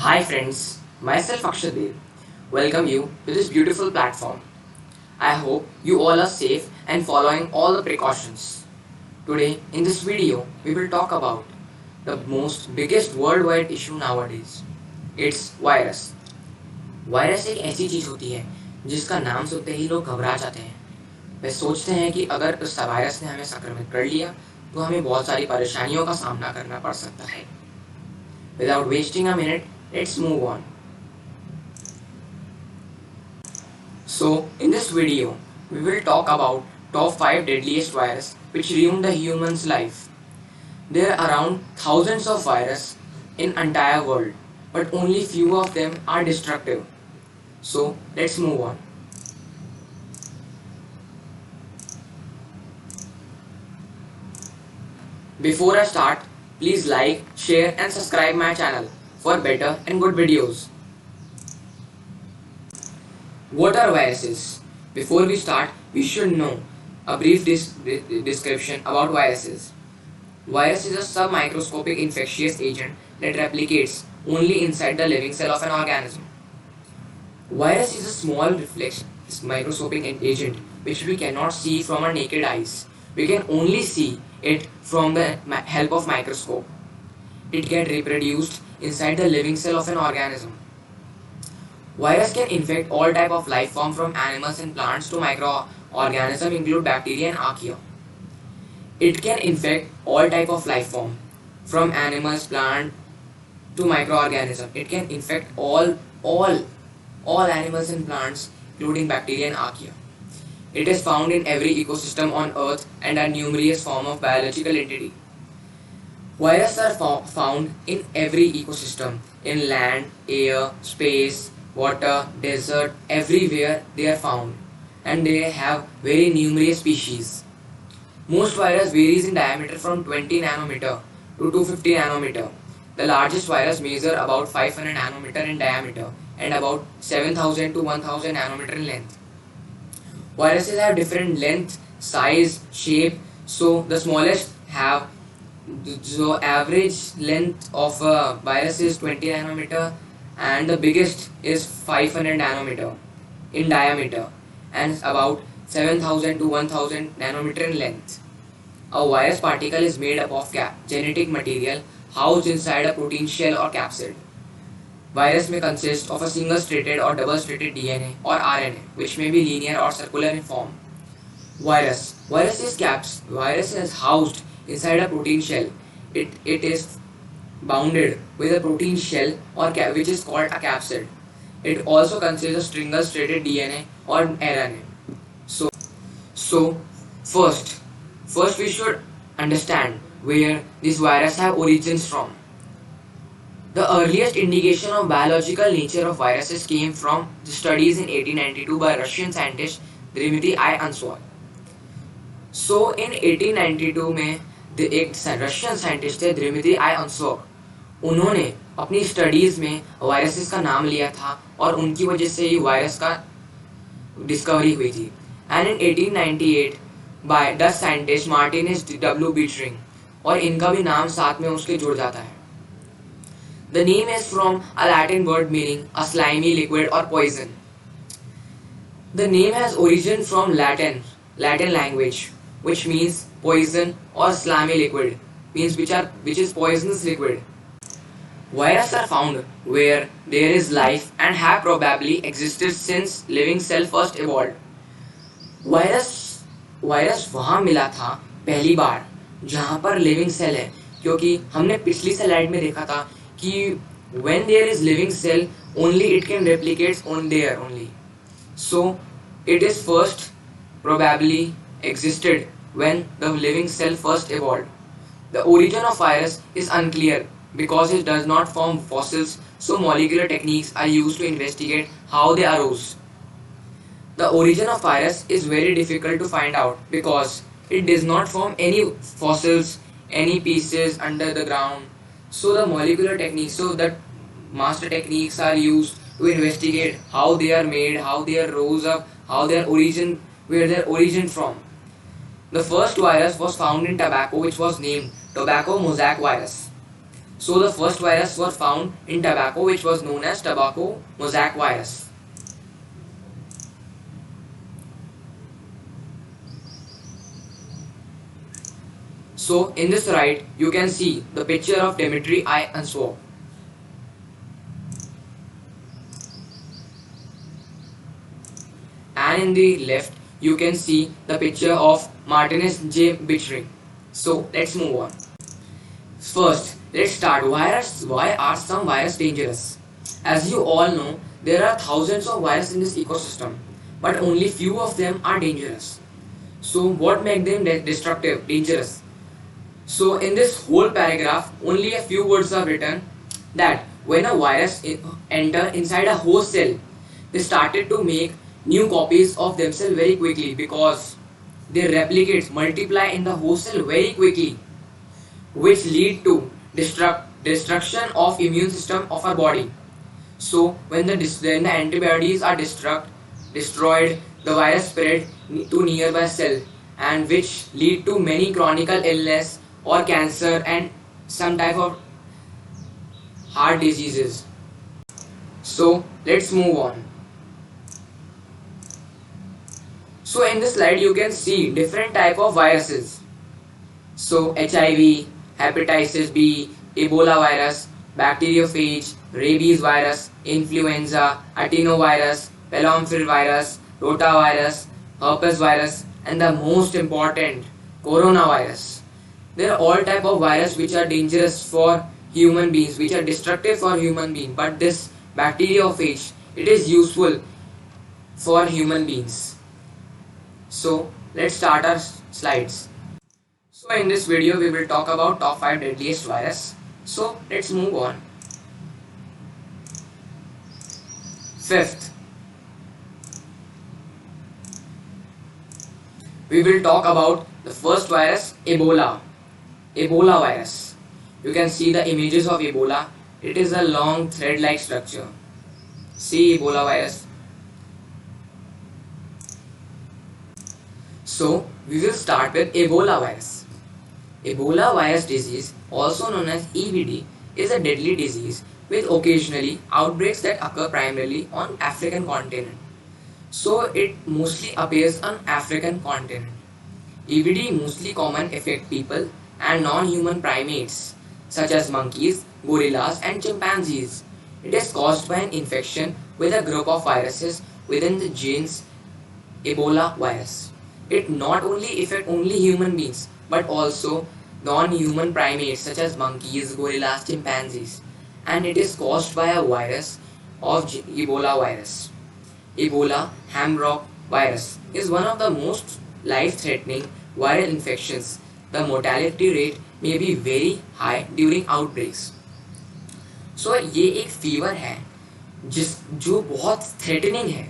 Hi friends, myself Akshadev. Welcome you to this beautiful platform. I hope you all are safe and following all the precautions. Today in this video we will talk about the most biggest worldwide issue nowadays. It's virus. Virus एक ऐसी चीज होती है जिसका नाम सुनते ही लोग घबरा जाते हैं। वे सोचते हैं कि अगर उस वायरस ने हमें संक्रमित कर लिया तो हमें बहुत सारी परेशानियों का सामना करना पड़ सकता है। Without wasting a minute, let's move on. So, in this video, we will talk about top 5 deadliest viruses which ruin the human's life. There are around thousands of viruses in entire world, but only few of them are destructive. So, let's move on. Before I start, please like, share and subscribe my channel for better and good videos. What are viruses? Before we start, we should know a brief description about viruses. Virus is a submicroscopic infectious agent that replicates only inside the living cell of an organism. Virus is a small reflex microscopic agent which we cannot see from our naked eyes. We can only see it from the help of microscope. It gets reproduced inside the living cell of an organism. Virus can infect all type of life form from animals and plants to microorganisms include bacteria and archaea. It can infect all type of life form from animals, plant to microorganism. It can infect all animals and plants including bacteria and archaea. It is found in every ecosystem on earth and are numerous form of biological entity. Viruses are found in every ecosystem, in land, air, space, water, desert, everywhere they are found, and they have very numerous species. Most virus varies in diameter from 20 nanometer to 250 nanometer. The largest virus measure about 500 nanometer in diameter and about 7000 to 1000 nanometer in length. Viruses have different length, size, shape. So the smallest have average length of a virus is 20 nanometer and the biggest is 500 nanometer in diameter and about 7000 to 1000 nanometer in length. A virus particle is made up of genetic material housed inside a protein shell or capsid. Virus may consist of a single-stranded or double-stranded DNA or RNA, which may be linear or circular in form. Virus is housed inside a protein shell. It is bounded with a protein shell or which is called a capsid. It also consists of single-stranded DNA or RNA. So first we should understand where these viruses have origins from. The earliest indication of biological nature of viruses came from the studies in 1892 by Russian scientist Dmitry I. Answov. So in 1892 में एक Russian scientist थे Dmitry I. Answov. उन्होंने अपनी studies में viruses का नाम लिया था और उनकी वजह से ही वायरस का डिस्कवरी हुई थी. And in 1898 by Dutch scientist Martinus W. Beijerinck और इनका भी नाम साथ में उसके जुड़ जाता है. The name is from a Latin word meaning a slimy liquid or poison. The name has origin from Latin language, which means poison or slimy liquid, means which is poisonous liquid. Viruses are found where there is life and have probably existed since living cell first evolved. Virus वहाँ मिला था पहली बार जहाँ पर living cell है, क्योंकि हमने पिछली स्लाइड में देखा था कि when there is living cell only it can replicate on there only. So it is first probably existed when the living cell first evolved. The origin of virus is unclear because it does not form fossils, so molecular techniques are used to investigate how they arose. The origin of virus is very difficult to find out because it does not form any fossils, any pieces under the ground. So the molecular techniques, so that master techniques are used to investigate how they are made, how they are rose up, how their origin, where their origin from. The first virus was found in tobacco, which was named tobacco mosaic virus. So the first virus was found in tobacco, which was known as tobacco mosaic virus. So in this right, you can see the picture of Dmitry I. Unsworth. And in the left, you can see the picture of Martinus J. Bichring. So let's move on. First, let's start virus. Why are some viruses dangerous? As you all know, there are thousands of viruses in this ecosystem, but only few of them are dangerous. So what makes them destructive, dangerous? So in this whole paragraph, only a few words are written that when a virus enter inside a host cell, they started to make new copies of themselves very quickly because they replicate, multiply in the host cell very quickly, which lead to destruction of immune system of our body. So when the antibodies are destroyed, the virus spread to nearby cell, and which lead to many chronic illness or cancer and some type of heart diseases. So let's move on. So in this slide you can see different type of viruses. So HIV, hepatitis B, Ebola virus, bacteriophage, rabies virus, influenza, adenovirus, palomphil virus, rotavirus, herpes virus, and the most important, coronavirus. There are all type of virus which are dangerous for human beings, which are destructive for human beings. But this bacteriophage, it is useful for human beings. So let's start our slides. So in this video we will talk about top 5 deadliest virus. So let's move on. Fifth, we will talk about the first virus, Ebola. Ebola virus. You can see the images of Ebola. It is a long thread-like structure. See Ebola virus. So we will start with Ebola virus. Ebola virus disease, also known as EBD, is a deadly disease with occasionally outbreaks that occur primarily on African continent. So it mostly appears on African continent. EBD mostly common affect people and non-human primates such as monkeys, gorillas and chimpanzees. It is caused by an infection with a group of viruses within the genes Ebola virus. It not only affects only human beings but also non-human primates such as monkeys, gorillas, chimpanzees, and it is caused by a virus of Ebola virus. Ebola Hamrock virus is one of the most life-threatening viral infections. The mortality rate may be very high during outbreaks. So ये एक fever है जो बहुत threatening है,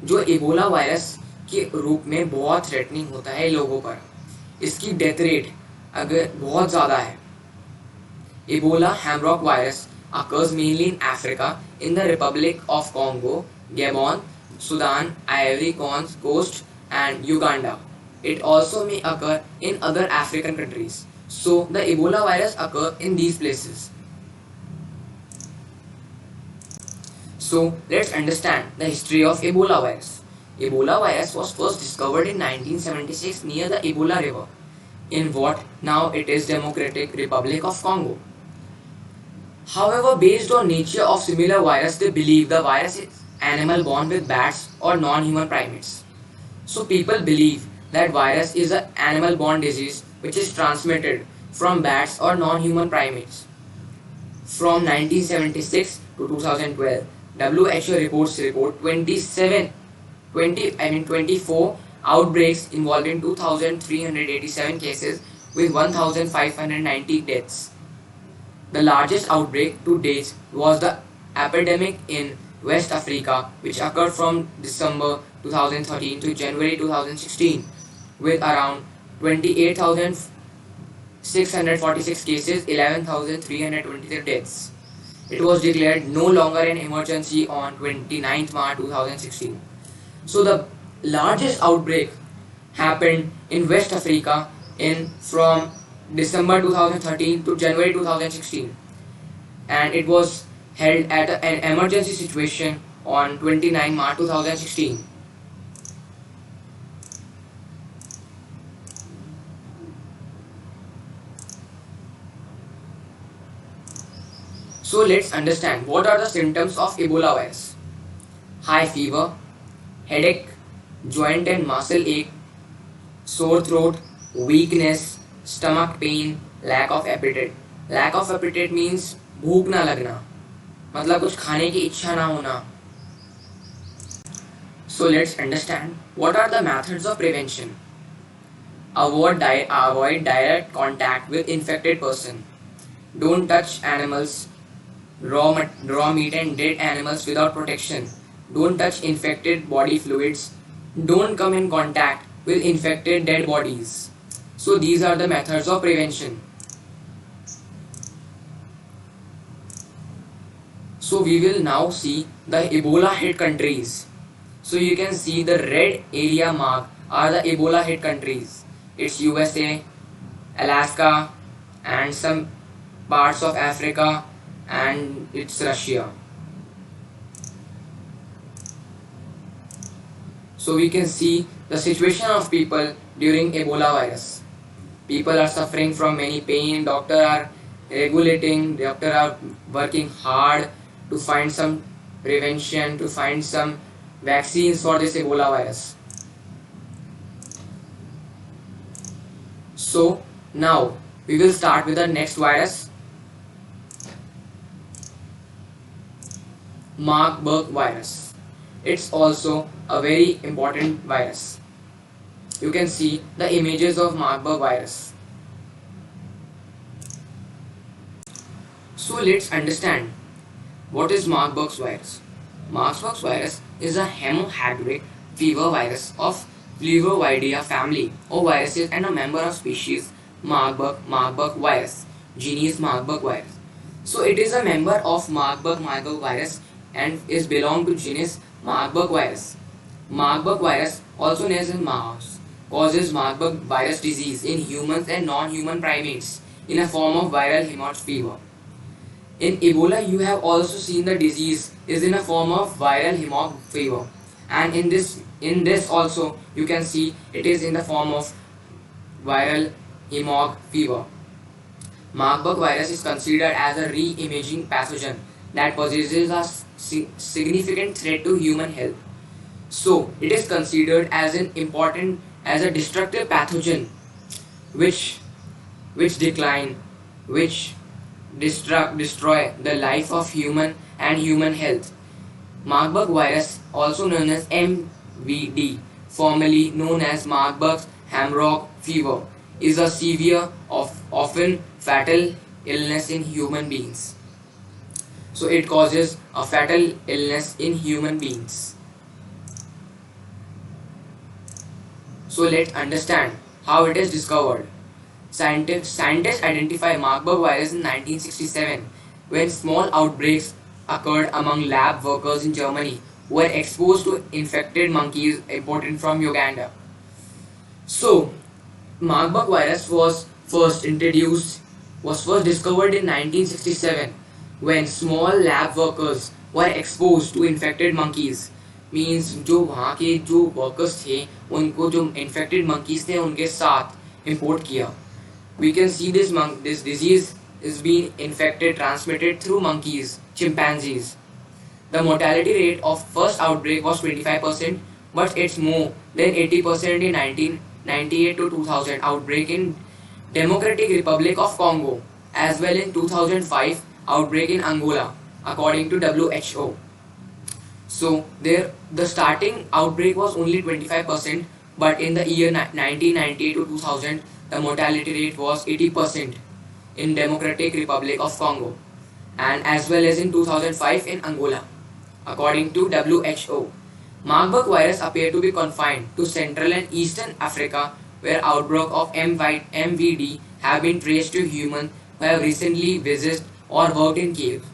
जो Ebola virus के रूप में बहुत थ्रेटनिंग होता है लोगों पर. इसकी डेथ रेट अगर बहुत ज़्यादा है. Ebola haemorrhagic virus occurs mainly in Africa, in the Republic of Congo, Gabon, Sudan, Ivory Coast and Uganda. It also may occur in other African countries. So the Ebola virus occurs in these places. So let's understand the history of Ebola virus. Ebola virus was first discovered in 1976 near the Ebola River in what now it is Democratic Republic of Congo. However, based on nature of similar virus, they believe the virus is animal born with bats or non-human primates. So people believe that virus is an animal born disease which is transmitted from bats or non-human primates. From 1976 to 2012, WHO report 24 outbreaks involving 2,387 cases with 1,590 deaths. The largest outbreak to date was the epidemic in West Africa, which occurred from December 2013 to January 2016, with around 28,646 cases, 11,323 deaths. It was declared no longer an emergency on 29th March 2016. So the largest outbreak happened in West Africa from December 2013 to January 2016. and it was held at an emergency situation on 29 March 2016. So let's understand what are the symptoms of Ebola virus. High fever, headache, joint and muscle ache, sore throat, weakness, stomach pain, lack of appetite. Lack of appetite means भूख ना लगना, मतलब कुछ खाने की इच्छा ना होना. So let's understand what are the methods of prevention. Avoid direct contact with infected person. Don't touch animals, raw meat and dead animals without protection. Don't touch infected body fluids. Don't come in contact with infected dead bodies. So these are the methods of prevention. So we will now see the Ebola hit countries. So you can see the red area mark are the Ebola hit countries. It's USA, Alaska, and some parts of Africa, and it's Russia. So we can see the situation of people during Ebola virus. People are suffering from many pain, doctors are doctors are working hard to find some prevention, to find some vaccines for this Ebola virus. So now we will start with the next virus, Marburg virus. It's also a very important virus. You can see the images of Marburg virus. So let's understand what is Marburg virus. Marburg virus is a hemohagric fever virus of Fluorovidae family of viruses and a member of species Marburg virus, genus Marburg virus. So it is a member of Marburg virus and is belong to genus Marburg virus. Marburg virus, also known as MARS, causes Marburg virus disease in humans and non-human primates in a form of viral hemorrhagic fever. In Ebola, you have also seen the disease is in a form of viral hemorrhagic fever, and in this also you can see it is in the form of viral hemorrhagic fever. Marburg virus is considered as a re-imaging pathogen that possesses a significant threat to human health. So it is considered as an important as a destructive pathogen which destroy the life of human and human health. Marburg virus, also known as MVD, formerly known as Marburg hemorrhagic fever, is a severe, often fatal illness in human beings. So it causes a fatal illness in human beings. So let's understand how it is discovered. Scientists identified Marburg virus in 1967 when small outbreaks occurred among lab workers in Germany who were exposed to infected monkeys imported from Uganda. So Marburg virus was first discovered in 1967 when small lab workers were exposed to infected monkeys. Means जो वहाँ के जो workers थे उनको जो infected monkeys थे उनके साथ import किया. We can see this disease is being transmitted through monkeys, chimpanzees. The mortality rate of first outbreak was 25%, but it's more than 80% in 1998 to 2000 outbreak in Democratic Republic of Congo, as well in 2005 outbreak in Angola, according to WHO. So the starting outbreak was only 25%, but in the year 1998 to 2000 the mortality rate was 80% in Democratic Republic of Congo, and as well as in 2005 in Angola, according to WHO. Marburg virus appear to be confined to Central and Eastern Africa, where outbreak of MVD have been traced to humans who have recently visited or worked in caves.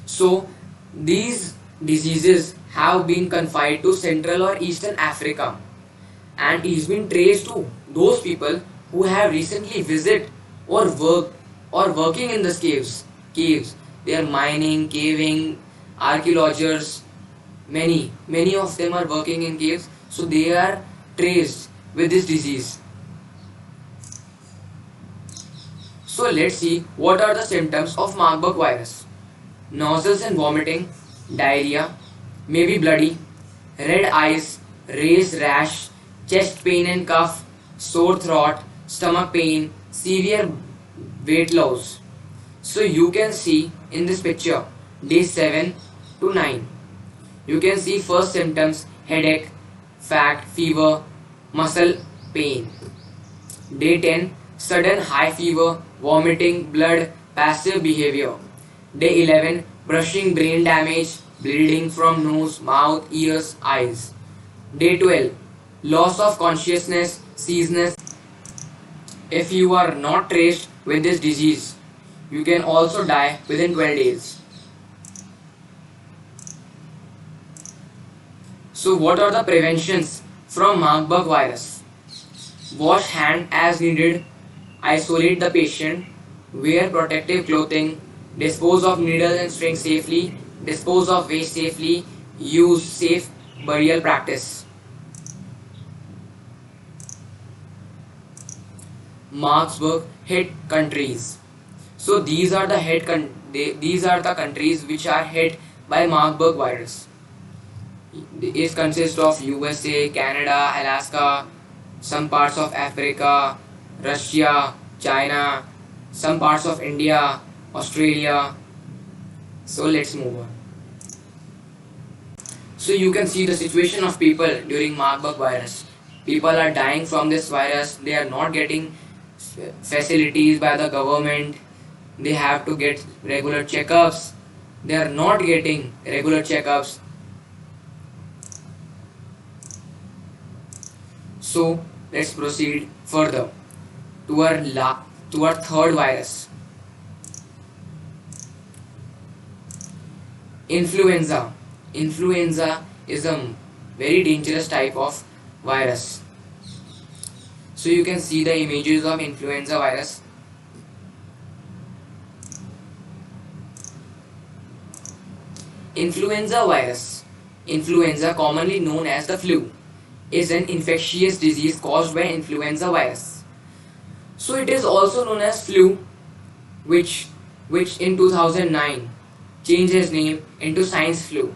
So these diseases have been confined to Central or Eastern Africa, and it has been traced to those people who have recently visited or working in the caves. caves. They are mining, caving, archaeologists. Many of them are working in caves, so they are traced with this disease. So let's see what are the symptoms of Marburg virus. Nodules and vomiting, diarrhea, maybe bloody, red eyes, raised rash, chest pain and cough, sore throat, stomach pain, severe weight loss. So you can see in this picture, day 7 to 9. You can see first symptoms: headache, fat, fever, muscle pain. Day 10, sudden high fever, vomiting, blood, passive behavior. Day 11, brushing, brain damage, bleeding from nose, mouth, ears, eyes. Day 12, loss of consciousness, seasickness. If you are not traced with this disease, you can also die within 12 days. So what are the preventions from Marburg virus? Wash hand as needed, isolate the patient, wear protective clothing, dispose of needles and strings safely, dispose of waste safely, use safe burial practice. Marburg hit countries. So these are the these are the countries which are hit by Marburg virus. It consists of USA, Canada, Alaska, some parts of Africa, Russia, China, some parts of India, Australia. So let's move on. So you can see the situation of people during Marburg virus. People are dying from this virus. They are not getting facilities by the government. They have to get regular checkups. They are not getting regular checkups. So let's proceed further to our third virus, influenza. Influenza is a very dangerous type of virus. So you can see the images of influenza virus. Influenza virus, influenza commonly known as the flu, is an infectious disease caused by influenza virus. So it is also known as flu, which in 2009 changed its name into swine flu,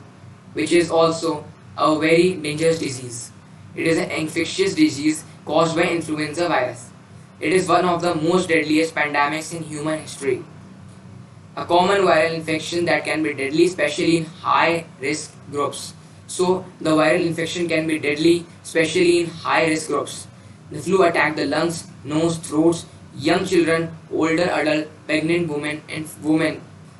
which is also a very dangerous disease. It is an infectious disease caused by influenza virus. It is one of the most deadliest pandemics in human history. A common viral infection that can be deadly, especially in high risk groups. So the viral infection can be deadly, especially in high risk groups. The flu attack the lungs, nose, throats, young children, older adult, pregnant women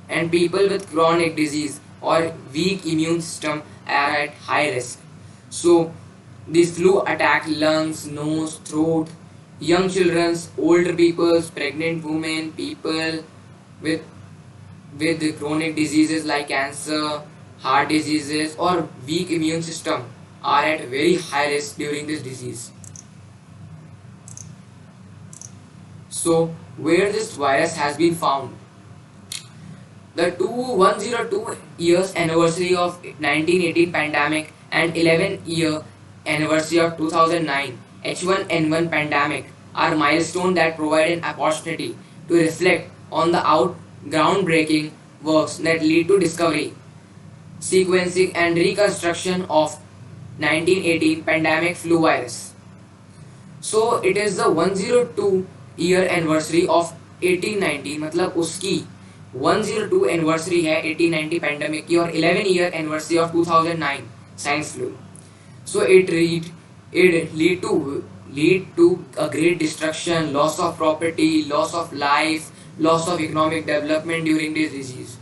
and people with chronic disease or weak immune system are at high risk. So this flu attack lungs, nose, throat, young children, older people, pregnant women, people with chronic diseases like cancer, heart diseases or weak immune system are at very high risk during this disease. So where this virus has been found? The 102 years anniversary of 1918 pandemic and 11-year anniversary of 2009 H1N1 pandemic are milestones that provide an opportunity to reflect on the groundbreaking works that lead to discovery, sequencing and reconstruction of 1918 pandemic flu virus. So it is the 102 year anniversary of 1890, मतलब उसकी 102 anniversary है 1890 pandemic की और 11 year anniversary of 2009 swine flu. So it lead to a great destruction, loss of property, loss of life, loss of economic development during this disease.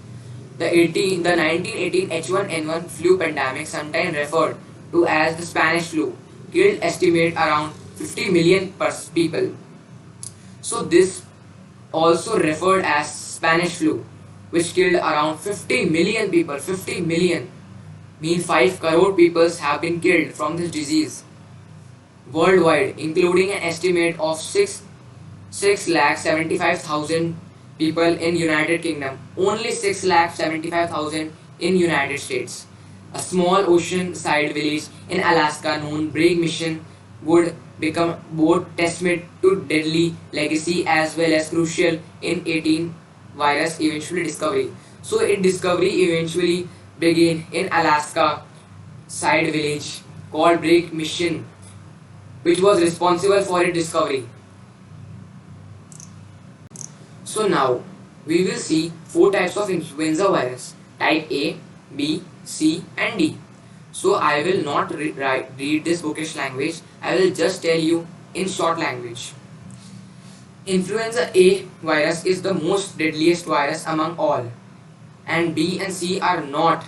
The 1918 H1N1 flu pandemic, sometimes referred to as the Spanish flu, killed estimate around 50 million people. So this also referred as Spanish flu, which killed around 50 million people. 50 million mean 5 crore people have been killed from this disease worldwide, including an estimate of 6,75,000 people in United Kingdom, only 6,75,000 in United States. A small ocean-side village in Alaska known Brig Mission would become both testament to deadly legacy as well as crucial in 18 virus eventually discovery. So its discovery eventually began in Alaska side village called Brig Mission, which was responsible for its discovery. So now we will see four types of influenza virus: type A, B, C and D. So I will not read this bookish language, I will just tell you in short language. Influenza A virus is the most deadliest virus among all, and B and C are not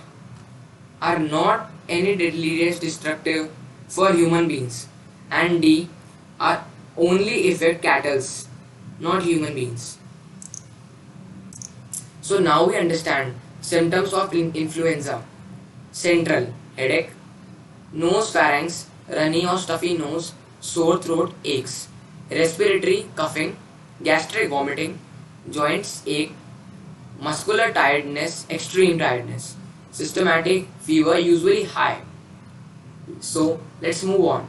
any deadliest destructive for human beings, and D are only affect cattle, not human beings. So now we understand symptoms of influenza. Central headache, nose pharynx, runny or stuffy nose, sore throat, aches, respiratory coughing, gastric vomiting, joints ache, muscular tiredness, extreme tiredness, systematic fever usually high. So let's move on.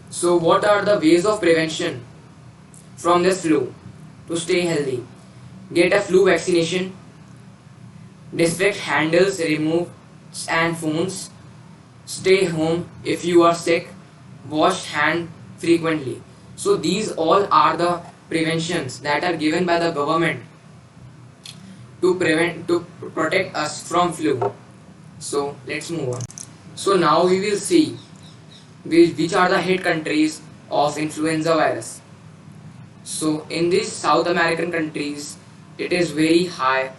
So what are the ways of prevention from this flu? To stay healthy, get a flu vaccination, disinfect handles, remove and phones, stay home if you are sick, wash hand frequently. So these all are the preventions that are given by the government to protect us from flu. So let's move on. So now we will see which are the hit countries of influenza virus. So in these South American countries, it is very high,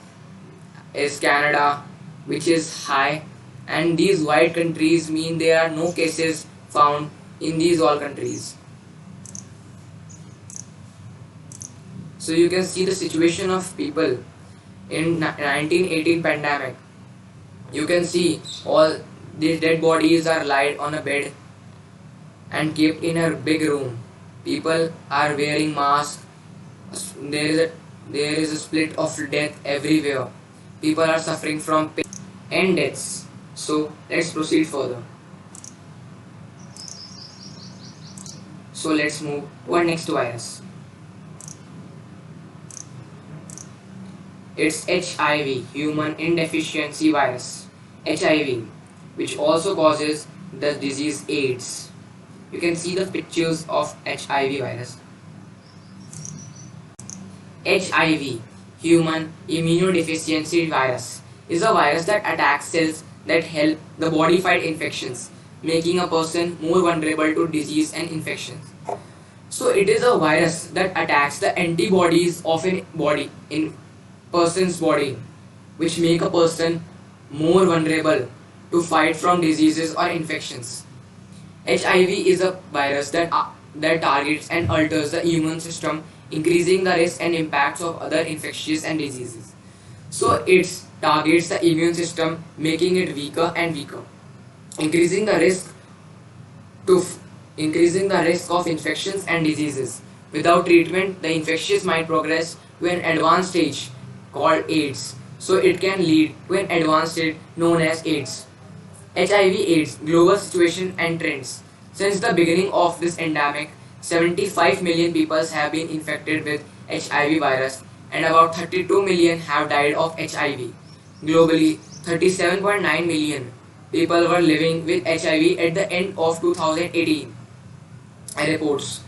is Canada, which is high, and these white countries mean there are no cases found in these all countries. So you can see the situation of people in 1918 pandemic. You can see all these dead bodies are laid on a bed and kept in a big room. People are wearing masks. There is a split of death everywhere. People are suffering from pain and deaths. So let's proceed further. So let's move to our next virus. It's HIV, human immunodeficiency virus. HIV, which also causes the disease AIDS. You can see the pictures of HIV virus. HIV, human immunodeficiency virus, is a virus that attacks cells that help the body fight infections, making a person more vulnerable to disease and infections. So it is a virus that attacks the antibodies of a body in person's body, which make a person more vulnerable to fight from diseases or infections. HIV is a virus that targets and alters the immune system, increasing the risk and impacts of other infectious and diseases. So it targets the immune system, making it weaker and weaker, increasing the risk to increasing the risk of infections and diseases. Without treatment, the infectious might progress to an advanced stage called AIDS. So it can lead to an advanced state known as AIDS. HIV/AIDS global situation and trends. Since the beginning of this endemic, 75 million people have been infected with HIV virus and about 32 million have died of HIV. Globally, 37.9 million people were living with HIV at the end of 2018 reports.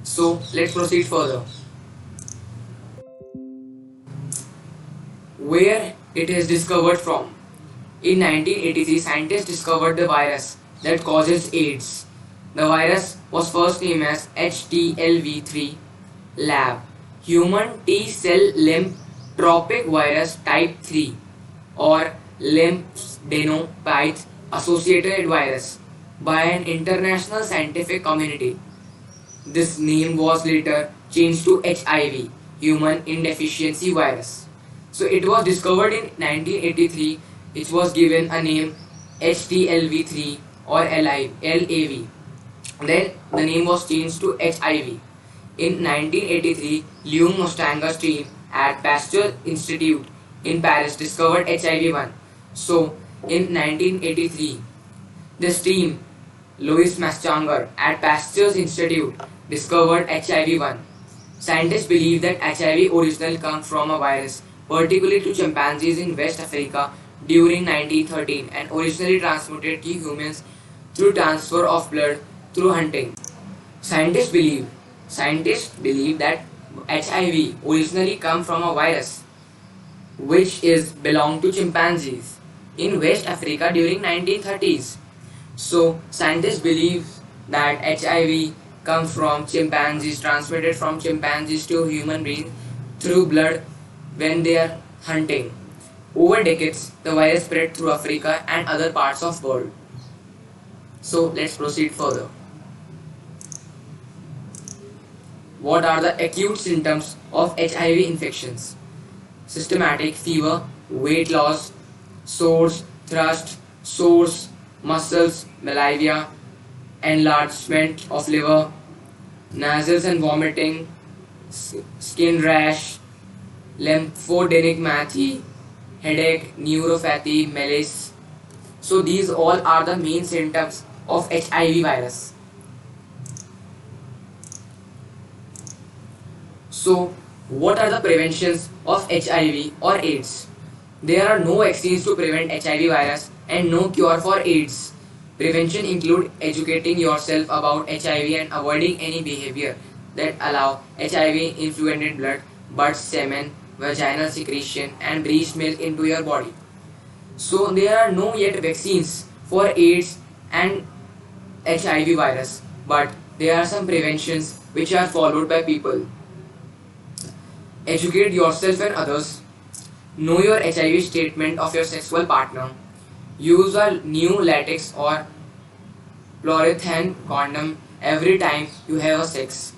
So let's proceed further. Where it is discovered from. In 1983, scientists discovered the virus that causes AIDS. The virus was first named as HTLV3 lab, human T cell lymphotropic virus type 3, or lymphadenopathy associated virus, by an international scientific community. This name was later changed to HIV, human immunodeficiency virus. So it was discovered in 1983. It was given a name HTLV3 or LAV. Then the name was changed to HIV. In 1983, Leung Mostanger's team at Pasteur Institute in Paris discovered HIV-1. So, in 1983, this team, Louis Mastanger at Pasteur's Institute, discovered HIV-1. Scientists believe that HIV originally comes from a virus, particularly to chimpanzees in West Africa during 1913 and originally transmitted to humans through transfer of blood through hunting. Scientists believe Scientists believe that HIV originally come from a virus which is belonged to chimpanzees in West Africa during 1930s. So scientists believe that HIV comes from chimpanzees, transmitted from chimpanzees to human beings through blood when they are hunting. Over decades, the virus spread through Africa and other parts of world. So let's proceed further. What are the acute symptoms of HIV infections? Systematic fever, weight loss, sores, thirst, sores, muscles, malaria, enlargement of liver, nasals and vomiting, skin rash, lymphodenecropathy, headache, neuropathy, malaise. So these all are the main symptoms of HIV virus. So what are the preventions of HIV or AIDS? There are no vaccines to prevent HIV virus and no cure for AIDS. Prevention include educating yourself about HIV and avoiding any behavior that allow HIV influenced blood, blood, semen, vaginal secretion and breast milk into your body. So there are no yet vaccines for AIDS and HIV virus, but there are some preventions which are followed by people. Educate yourself and others. Know your HIV statement of your sexual partner. Use a new latex or polyurethane condom every time you have a sex.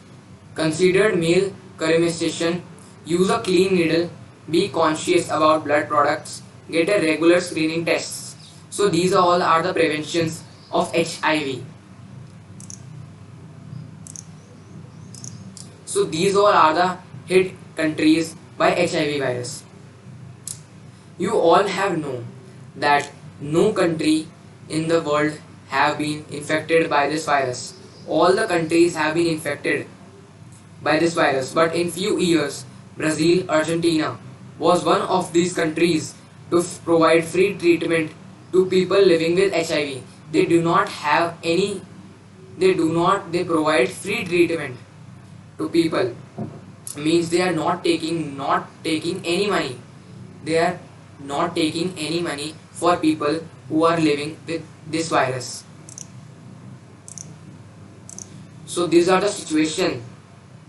Consider male circumcision. Use a clean needle. Be conscious about blood products. Get a regular screening tests. So these all are the preventions of HIV. So these all are the hit countries by HIV virus. You all have known that no country in the world have been infected by this virus. All the countries have been infected by this virus, but in few years, Brazil, Argentina was one of these countries to provide free treatment to people living with HIV. They do not have any, they provide free treatment to people. Means they are not taking any money. They are not taking any money for people who are living with this virus. So these are the situation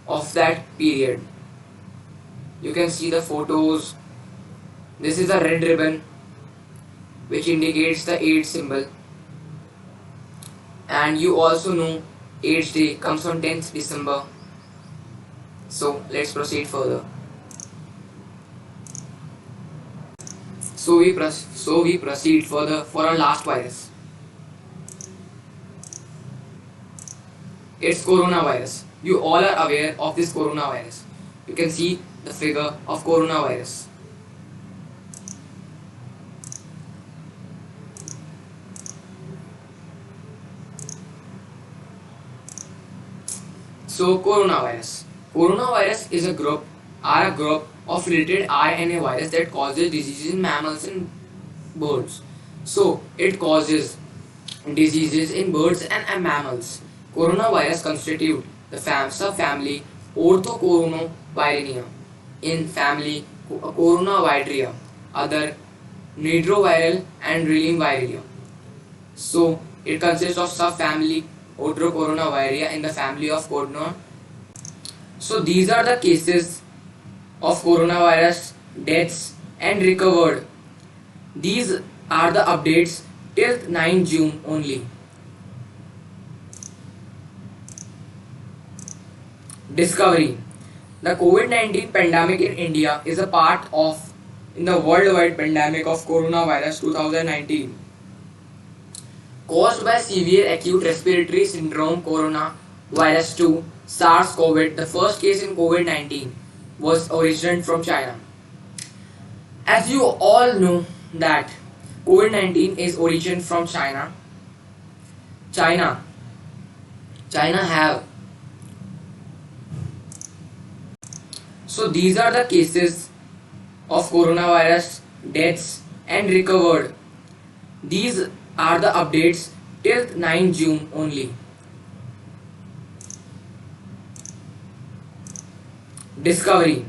of that period. You can see the photos. This is a red ribbon which indicates the AIDS symbol, and you also know AIDS Day comes on 10th December. So let's proceed further. So we proceed further for our last virus. It's coronavirus. You all are aware of this coronavirus. You can see the figure of coronavirus. So coronavirus. Coronavirus is a group of related RNA virus that causes diseases in mammals and birds. So it causes diseases in birds and mammals. Coronavirus constitute the subfamily Orthocoronavirinae in family Coronaviria, other Nidroviral and Relimviria. So it consists of subfamily Orthocoronaviria in the family of Corona. So these are the cases of coronavirus, deaths and recovered. These are the updates till 9 June only. Discovery. The COVID-19 pandemic in India is a part of in the worldwide pandemic of coronavirus 2019. caused by severe acute respiratory syndrome coronavirus 2 SARS-CoV. The first case in COVID-19 was originated from China. As you all know that COVID-19 is origin from China. China have. So these are the cases of coronavirus deaths and recovered. These are the updates till 9 June only. Discovery.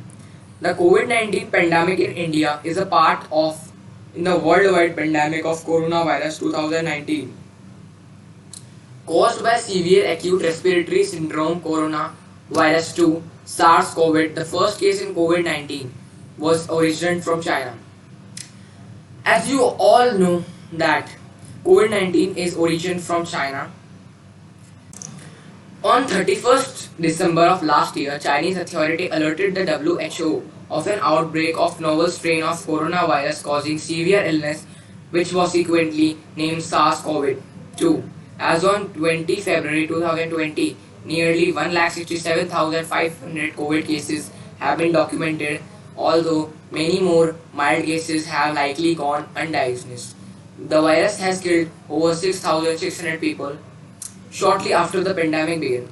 The COVID-19 pandemic in India is a part of in the worldwide pandemic of coronavirus 2019 caused by severe acute respiratory syndrome coronavirus 2 SARS-CoV. The first case in COVID-19 was originated from China. As you all know that COVID-19 is origin from China. On 31st December of last year, Chinese authority alerted the WHO of an outbreak of novel strain of coronavirus causing severe illness, which was subsequently named SARS-CoV-2. As on 20 February 2020, nearly 1,67,500 COVID cases have been documented, although many more mild cases have likely gone undiagnosed. The virus has killed over 6,600 people shortly after the pandemic began.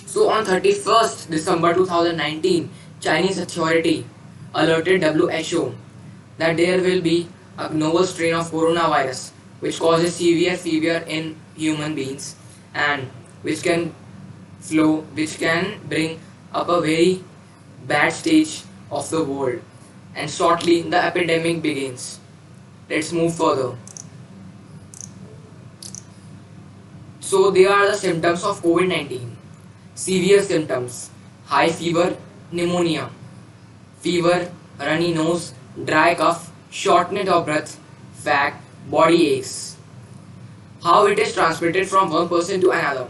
So on 31st December 2019, Chinese authority alerted WHO that there will be a novel strain of coronavirus which causes severe fever in human beings and which can bring up a very bad stage of the world, and shortly the epidemic begins. Let's move further. So there are the symptoms of COVID-19. Severe symptoms: high fever, pneumonia, fever, runny nose, dry cough, shortness of breath, fatigue, body aches. How it is transmitted from one person to another: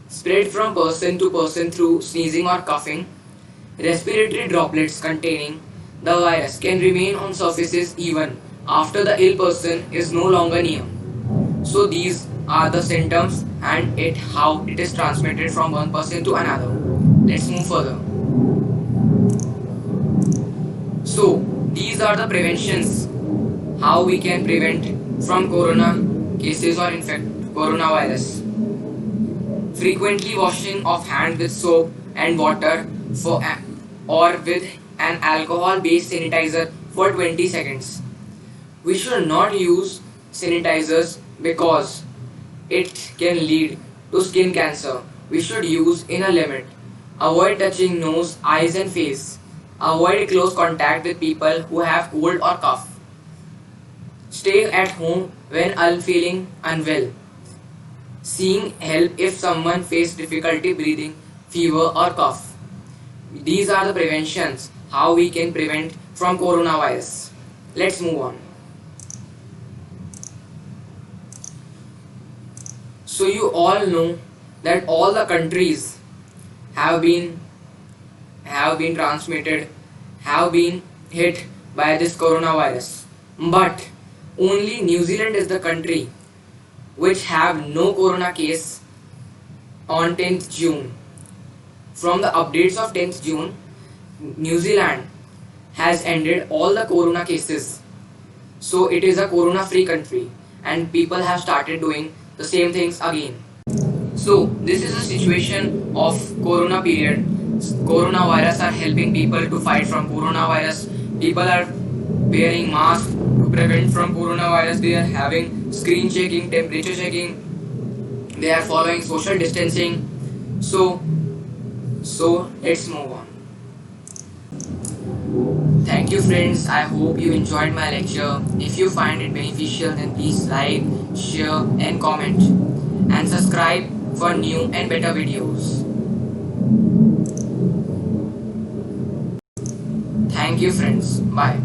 spread from person to person through sneezing or coughing. Respiratory droplets containing the virus can remain on surfaces even after the ill person is no longer near. So these are the symptoms and how it is transmitted from one person to another. Let's move further. So these are the preventions how we can prevent from corona cases or infect coronavirus. Frequently washing of hands with soap and water or with an alcohol-based sanitizer for 20 seconds. We should not use sanitizers because it can lead to skin cancer. We should use in a limit. Avoid touching nose, eyes and face. Avoid close contact with people who have cold or cough. Stay at home when feeling unwell. Seeking help if someone faces difficulty breathing, fever or cough. These are the preventions how we can prevent from coronavirus. Let's move on. So you all know that all the countries have been hit by this coronavirus, but only New Zealand is the country which have no corona case on 10th June. From the updates of 10th June, New Zealand has ended all the corona cases. So it is a corona free country and people have started doing the same things again. So this is a situation of corona period. Coronavirus are helping people to fight from coronavirus. People are wearing masks to prevent from coronavirus. They are having screen checking, temperature checking. They are following social distancing. So let's move on. Thank you friends, I hope you enjoyed my lecture. If you find it beneficial, then please like, share and comment and subscribe for new and better videos. Thank you friends, bye.